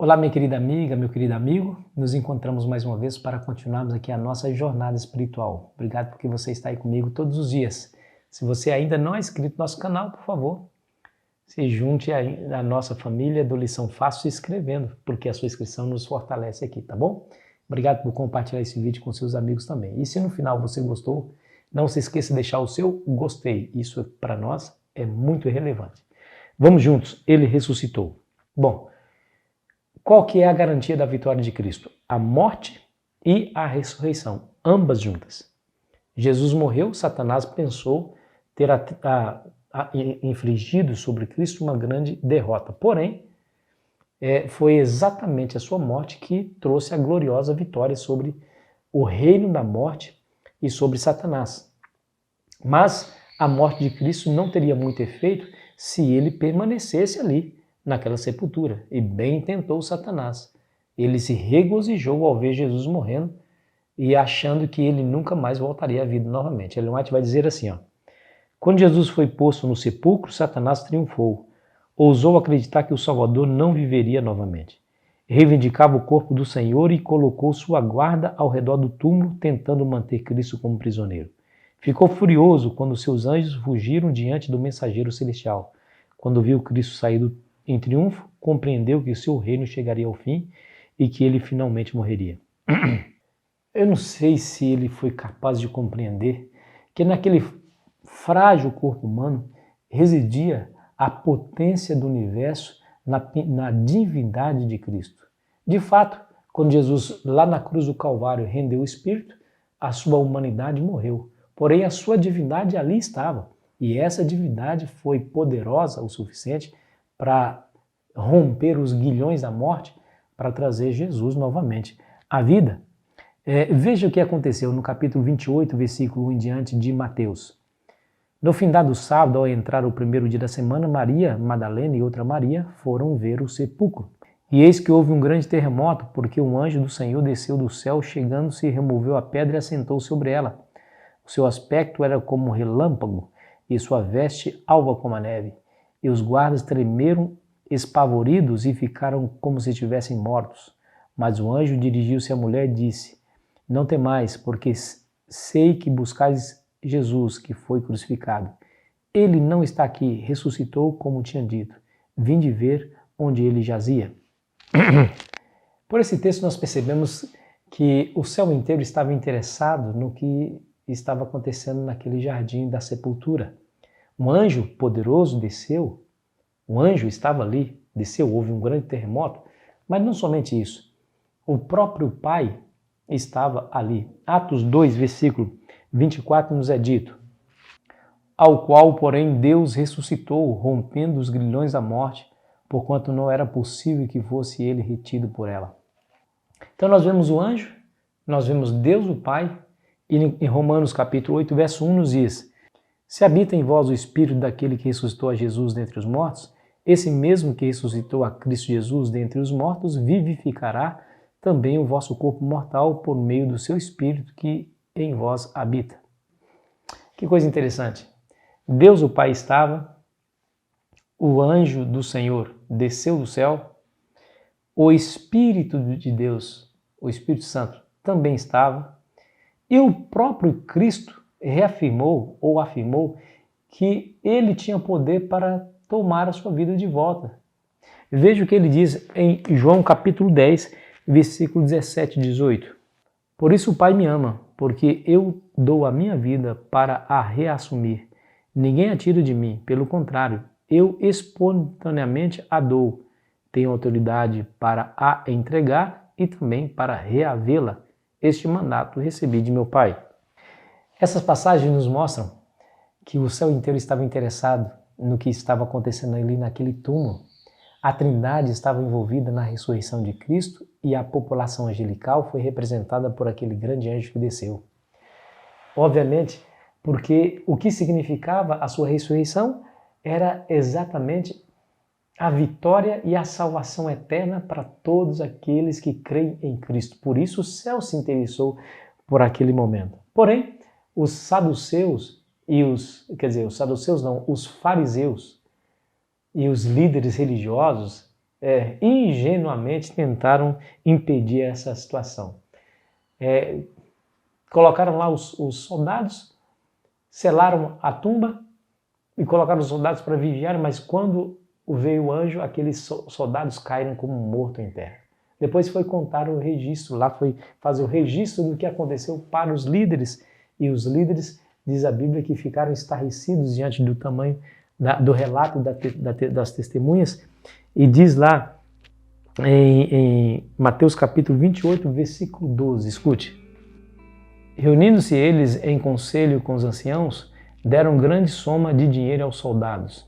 Olá, minha querida amiga, meu querido amigo. Nos encontramos mais uma vez para continuarmos aqui a nossa jornada espiritual. Obrigado porque você está aí comigo todos os dias. Se você ainda não é inscrito no nosso canal, por favor, se junte à nossa família do Lição Fácil se inscrevendo, porque a sua inscrição nos fortalece aqui, tá bom? Obrigado por compartilhar esse vídeo com seus amigos também. E se no final você gostou, não se esqueça de deixar o seu gostei. Isso para nós é muito relevante. Vamos juntos, ele ressuscitou. Bom, qual que é a garantia da vitória de Cristo? A morte e a ressurreição, ambas juntas. Jesus morreu, Satanás pensou ter infligido sobre Cristo uma grande derrota. Porém, foi exatamente a sua morte que trouxe a gloriosa vitória sobre o reino da morte e sobre Satanás. Mas a morte de Cristo não teria muito efeito se ele permanecesse ali, naquela sepultura, e bem tentou Satanás. Ele se regozijou ao ver Jesus morrendo e achando que ele nunca mais voltaria à vida novamente. Ellen White vai dizer assim, quando Jesus foi posto no sepulcro, Satanás triunfou. Ousou acreditar que o Salvador não viveria novamente. Reivindicava o corpo do Senhor e colocou sua guarda ao redor do túmulo, tentando manter Cristo como prisioneiro. Ficou furioso quando seus anjos fugiram diante do mensageiro celestial. Quando viu Cristo sair em triunfo, compreendeu que o seu reino chegaria ao fim e que ele finalmente morreria. Eu não sei se ele foi capaz de compreender que naquele frágil corpo humano residia a potência do universo na divindade de Cristo. De fato, quando Jesus, lá na cruz do Calvário, rendeu o Espírito, a sua humanidade morreu. Porém, a sua divindade ali estava. E essa divindade foi poderosa o suficiente para romper os guilhões da morte, para trazer Jesus novamente à vida. Veja o que aconteceu no capítulo 28, versículo 1 em diante de Mateus. No findado sábado, ao entrar o primeiro dia da semana, Maria Madalena e outra Maria foram ver o sepulcro. E eis que houve um grande terremoto, porque um anjo do Senhor desceu do céu, chegando-se, removeu a pedra e assentou sobre ela. O seu aspecto era como um relâmpago, e sua veste alva como a neve. E os guardas tremeram espavoridos e ficaram como se estivessem mortos. Mas o anjo dirigiu-se à mulher e disse: Não temais, porque sei que buscais Jesus, que foi crucificado. Ele não está aqui, ressuscitou como tinha dito. Vinde ver onde ele jazia. Por esse texto nós percebemos que o céu inteiro estava interessado no que estava acontecendo naquele jardim da sepultura. Um anjo poderoso desceu, o anjo estava ali, desceu, houve um grande terremoto, mas não somente isso, o próprio Pai estava ali. Atos 2, versículo 24 nos é dito: ao qual, porém, Deus ressuscitou, rompendo os grilhões da morte, porquanto não era possível que fosse ele retido por ela. Então nós vemos o anjo, nós vemos Deus o Pai, e em Romanos capítulo 8, verso 1 nos diz: se habita em vós o Espírito daquele que ressuscitou a Jesus dentre os mortos, esse mesmo que ressuscitou a Cristo Jesus dentre os mortos, vivificará também o vosso corpo mortal por meio do seu Espírito que em vós habita. Que coisa interessante. Deus o Pai estava, o anjo do Senhor desceu do céu, o Espírito de Deus, o Espírito Santo, também estava, e o próprio Cristo reafirmou ou afirmou que ele tinha poder para tomar a sua vida de volta. Veja o que ele diz em João capítulo 10, versículo 17 e 18. Por isso o Pai me ama, porque eu dou a minha vida para a reassumir. Ninguém a tira de mim, pelo contrário, eu espontaneamente a dou. Tenho autoridade para a entregar e também para reavê-la. Este mandato recebi de meu Pai. Essas passagens nos mostram que o céu inteiro estava interessado no que estava acontecendo ali naquele túmulo. A Trindade estava envolvida na ressurreição de Cristo e a população angelical foi representada por aquele grande anjo que desceu. Obviamente, porque o que significava a sua ressurreição era exatamente a vitória e a salvação eterna para todos aqueles que creem em Cristo. Por isso o céu se interessou por aquele momento. Porém, os saduceus os fariseus e os líderes religiosos ingenuamente tentaram impedir essa situação. Colocaram lá os soldados, selaram a tumba e colocaram os soldados para vigiar, mas quando veio o anjo, aqueles soldados caíram como mortos em terra. Depois foi contar o registro, lá foi fazer o registro do que aconteceu para os líderes, e os líderes, diz a Bíblia, que ficaram estarrecidos diante do tamanho do relato das testemunhas, e diz lá em Mateus capítulo 28, versículo 12, escute. Reunindo-se eles em conselho com os anciãos, deram grande soma de dinheiro aos soldados.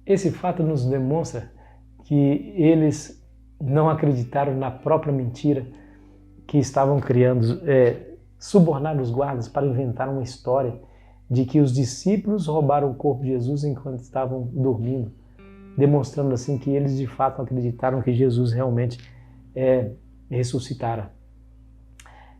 Esse fato nos demonstra que eles não acreditaram na própria mentira que estavam criando, subornaram os guardas para inventar uma história de que os discípulos roubaram o corpo de Jesus enquanto estavam dormindo, demonstrando assim que eles de fato acreditaram que Jesus realmente ressuscitara.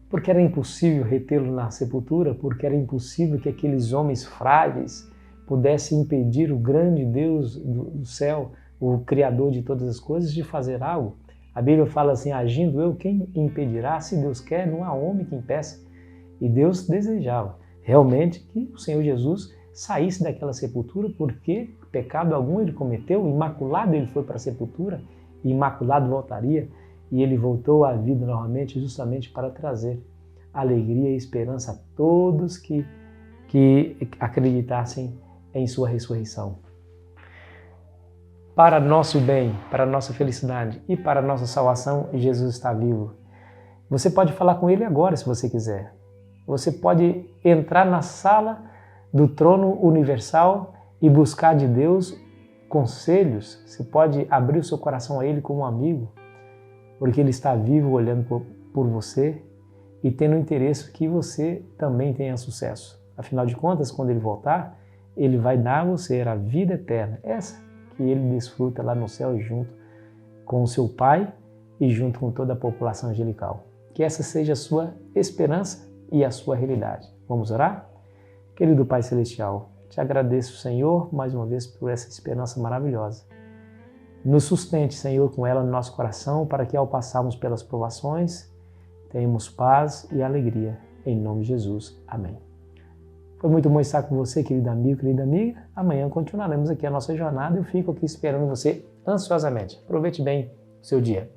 Porque era impossível retê-lo na sepultura, porque era impossível que aqueles homens frágeis pudessem impedir o grande Deus do céu, o Criador de todas as coisas, de fazer algo. A Bíblia fala assim, agindo eu, quem impedirá? Se Deus quer, não há homem que impeça. E Deus desejava realmente que o Senhor Jesus saísse daquela sepultura, porque pecado algum ele cometeu, imaculado ele foi para a sepultura, e imaculado voltaria, e ele voltou à vida novamente justamente para trazer alegria e esperança a todos que acreditassem em sua ressurreição. Para nosso bem, para nossa felicidade e para nossa salvação, Jesus está vivo. Você pode falar com ele agora, se você quiser. Você pode entrar na sala do trono universal e buscar de Deus conselhos. Você pode abrir o seu coração a ele como um amigo, porque ele está vivo olhando por você e tendo interesse que você também tenha sucesso. Afinal de contas, quando ele voltar, ele vai dar a você a vida eterna, essa que ele desfruta lá no céu junto com o seu Pai e junto com toda a população angelical. Que essa seja a sua esperança e a sua realidade. Vamos orar? Querido Pai Celestial, te agradeço, Senhor, mais uma vez por essa esperança maravilhosa. Nos sustente, Senhor, com ela no nosso coração, para que ao passarmos pelas provações, tenhamos paz e alegria. Em nome de Jesus. Amém. Foi muito bom estar com você, querido amigo, querida amiga. Amanhã continuaremos aqui a nossa jornada e eu fico aqui esperando você ansiosamente. Aproveite bem o seu dia.